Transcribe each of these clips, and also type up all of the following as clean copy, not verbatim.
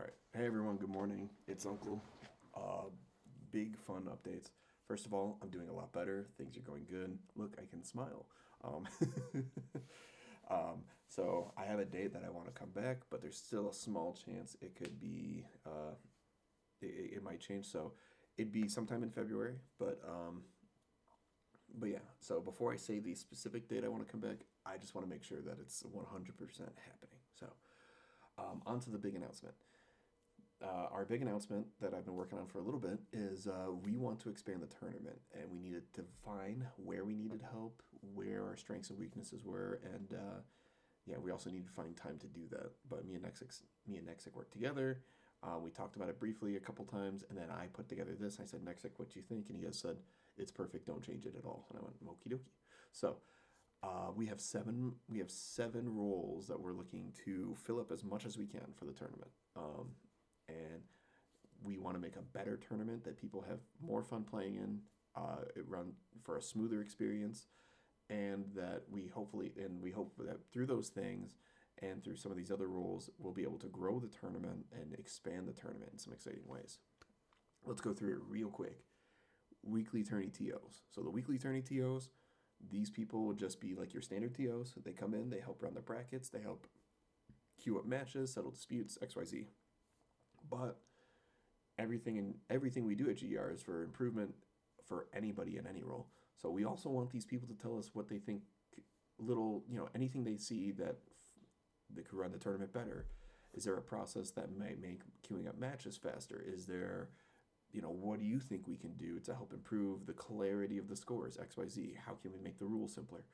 right. Hey everyone, good morning. It's Uncle. Uh, Big fun updates. First of all, I'm doing a lot better. Things are going good. Look, I can smile. Um, so I have a date that I want to come back, but there's still a small chance it could be, it might change. So it'd be sometime in February, but yeah. So before I say the specific date I want to come back, I just want to make sure that it's 100% happening. So, on to the big announcement. Our big announcement that I've been working on for a little bit is we want to expand the tournament, and we needed to define where we needed help, where our strengths and weaknesses were, and yeah, we also need to find time to do that. But me and Nexic worked together. We talked about it briefly a couple times, and then I put together this. I said, Nexic, what do you think? And he has said, it's perfect. Don't change it at all. And I went, okie dokie. So we have seven. We have seven roles that we're looking to fill up as much as we can for the tournament. And we want to make a better tournament that people have more fun playing in. It run for a smoother experience, and that we hope that through those things and through some of these other rules, we'll be able to grow the tournament and expand the tournament in some exciting ways. Let's go through it real quick. Weekly tourney TOs. So the weekly tourney TOs, these people will just be like your standard TOs. They come in, they help run the brackets, they help queue up matches, settle disputes, XYZ. But everything we do at GER is for improvement for anybody in any role. So we also want these people to tell us what they think, anything they see that they could run the tournament better. Is there a process that might make queuing up matches faster? Is there, what do you think we can do to help improve the clarity of the scores, XYZ? How can we make the rules simpler?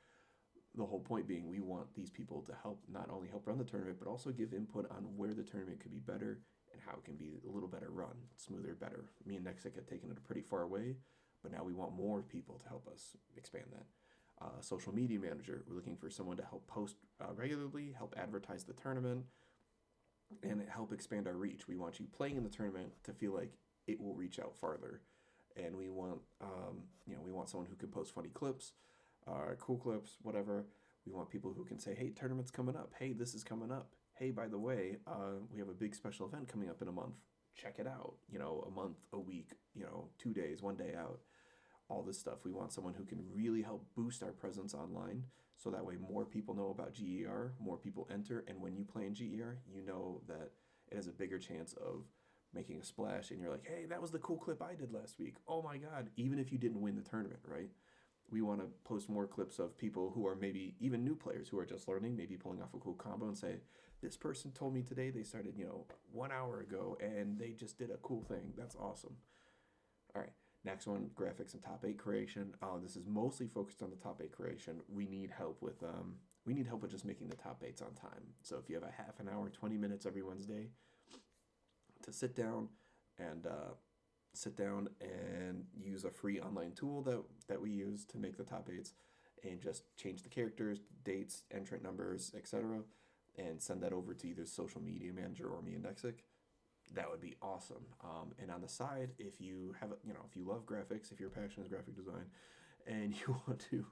The whole point being we want these people to help not only help run the tournament, but also give input on where the tournament could be better and how it can be a little better run, smoother, better. Me and Nexic had taken it a pretty far away, but now we want more people to help us expand that. Social media manager, we're looking for someone to help post regularly, help advertise the tournament, and help expand our reach. We want you playing in the tournament to feel like it will reach out farther, and we want someone who can post funny clips, cool clips, whatever. We want people who can say, "Hey, tournament's coming up. Hey, this is coming up. Hey, by the way, we have a big special event coming up in a month. Check it out. A month, a week, 2 days, one day out." All this stuff. We want someone who can really help boost our presence online, so that way more people know about GER, more people enter, and when you play in GER, you know that it has a bigger chance of making a splash, and you're like, hey, that was the cool clip I did last week. Oh my God, even if you didn't win the tournament, right? We want to post more clips of people who are maybe even new players who are just learning, maybe pulling off a cool combo and say, this person told me today they started, 1 hour ago and they just did a cool thing. That's awesome. All right. Next one, graphics and top eight creation. This is mostly focused on the top eight creation. We need help with just making the top eights on time. So if you have a half an hour, 20 minutes every Wednesday to and sit down and use a free online tool that we use to make the top eights, and just change the characters, dates, entrant numbers, etc., and send that over to either social media manager or me and Nexic. That would be awesome. And on the side, if you have, if you love graphics, if your passion is graphic design, and you want to,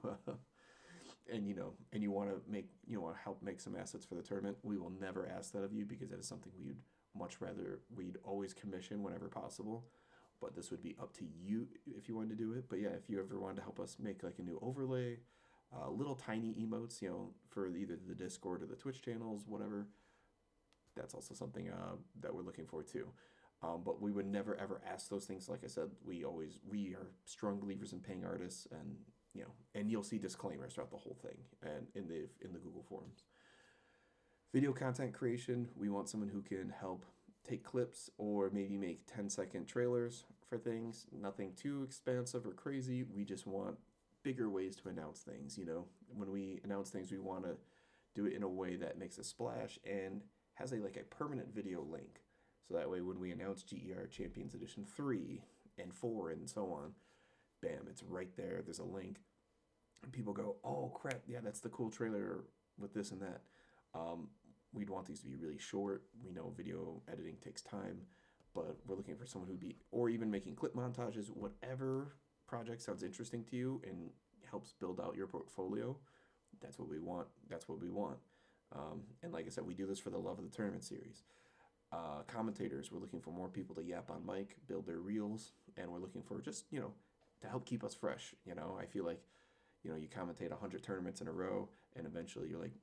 and you want to want to help make some assets for the tournament, we will never ask that of you, because that is something we'd always commission whenever possible. But this would be up to you if you wanted to do it. But yeah, if you ever wanted to help us make like a new overlay, little tiny emotes, for either the Discord or the Twitch channels, whatever, that's also something that we're looking for too. But we would never ever ask those things. Like I said, we are strong believers in paying artists, and you'll see disclaimers throughout the whole thing and in the Google forums. Video content creation, we want someone who can help take clips or maybe make 10-second trailers for things. Nothing too expansive or crazy. We just want bigger ways to announce things. When we announce things, we want to do it in a way that makes a splash and has a permanent video link. So that way when we announce GER Champions Edition 3 and 4 and so on, bam, it's right there. There's a link. And people go, oh crap, yeah, that's the cool trailer with this and that. We'd want these to be really short. We know video editing takes time, but we're looking for someone who'd be, or even making clip montages, whatever project sounds interesting to you and helps build out your portfolio. That's what we want. And like I said, we do this for the love of the tournament series. Commentators, we're looking for more people to yap on mic, build their reels, and we're looking for just, to help keep us fresh. I feel like, you commentate 100 tournaments in a row, and eventually you're like,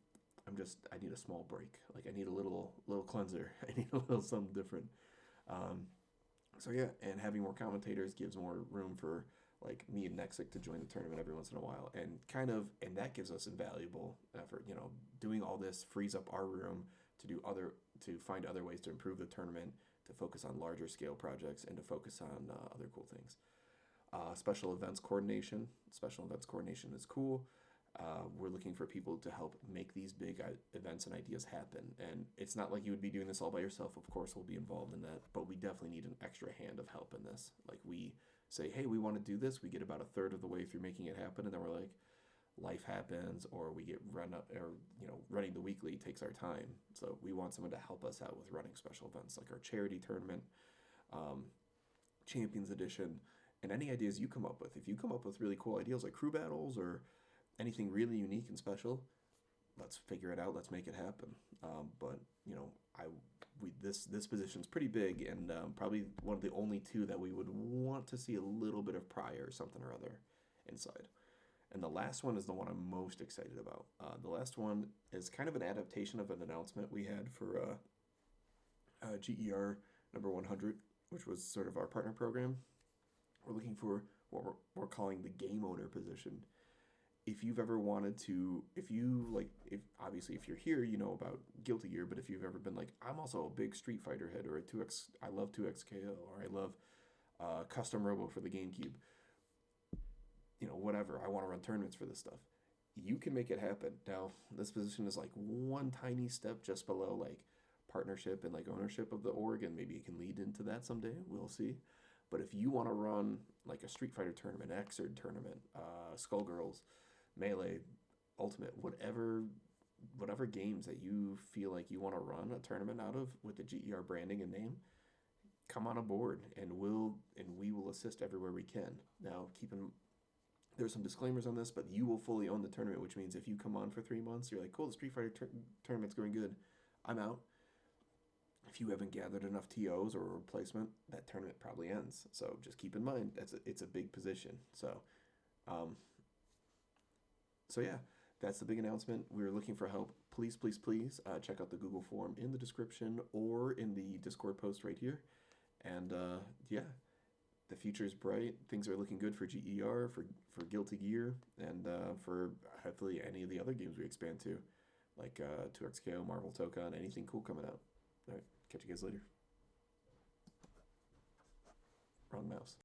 I need a small break. Like, I need a little cleanser. I need a little something different. Um, so yeah, and having more commentators gives more room for like me and Nexic to join the tournament every once in a while, and that gives us invaluable effort. Doing all this frees up our room to find other ways to improve the tournament, to focus on larger scale projects, and to focus on other cool things. Special events coordination. Special events coordination is cool. We're looking for people to help make these big events and ideas happen. And it's not like you would be doing this all by yourself. Of course, we'll be involved in that, but we definitely need an extra hand of help in this. Like, we say, hey, we want to do this. We get about a third of the way through making it happen, and then we're like, life happens, or we get run up, or running the weekly takes our time. So we want someone to help us out with running special events, like our charity tournament, um, Champions Edition, and any ideas you come up with. If you come up with really cool ideas like crew battles or anything really unique and special, let's figure it out. Let's make it happen. But I this position's pretty big, and probably one of the only two that we would want to see a little bit of prior or something or other inside. And the last one is the one I'm most excited about. The last one is kind of an adaptation of an announcement we had for GER number 100, which was sort of our partner program. We're looking for what we're calling the game owner position. If you've ever wanted to, if you're here, you know about Guilty Gear, but if you've ever been like, I'm also a big Street Fighter head, or I love 2XKO, or I love Custom Robo for the GameCube, whatever, I want to run tournaments for this stuff, you can make it happen. Now, this position is like one tiny step just below like partnership and like ownership of the org, and maybe it can lead into that someday. We'll see. But if you want to run like a Street Fighter tournament, Xrd tournament, Skullgirls, Melee, Ultimate, whatever games that you feel like you want to run a tournament out of with the GER branding and name, come on aboard, and we will assist everywhere we can. Now, there's some disclaimers on this, but you will fully own the tournament, which means if you come on for 3 months, you're like, cool, the Street Fighter tournament's going good, I'm out. If you haven't gathered enough TOs or a replacement, that tournament probably ends. So just keep in mind it's a big position. Um, so yeah, that's the big announcement. We're looking for help. Please, please, please check out the Google form in the description or in the Discord post right here. And yeah, the future is bright. Things are looking good for GER, for Guilty Gear, and for hopefully any of the other games we expand to, like 2XKO, Marvel Token, anything cool coming out. All right, catch you guys later. Wrong mouse.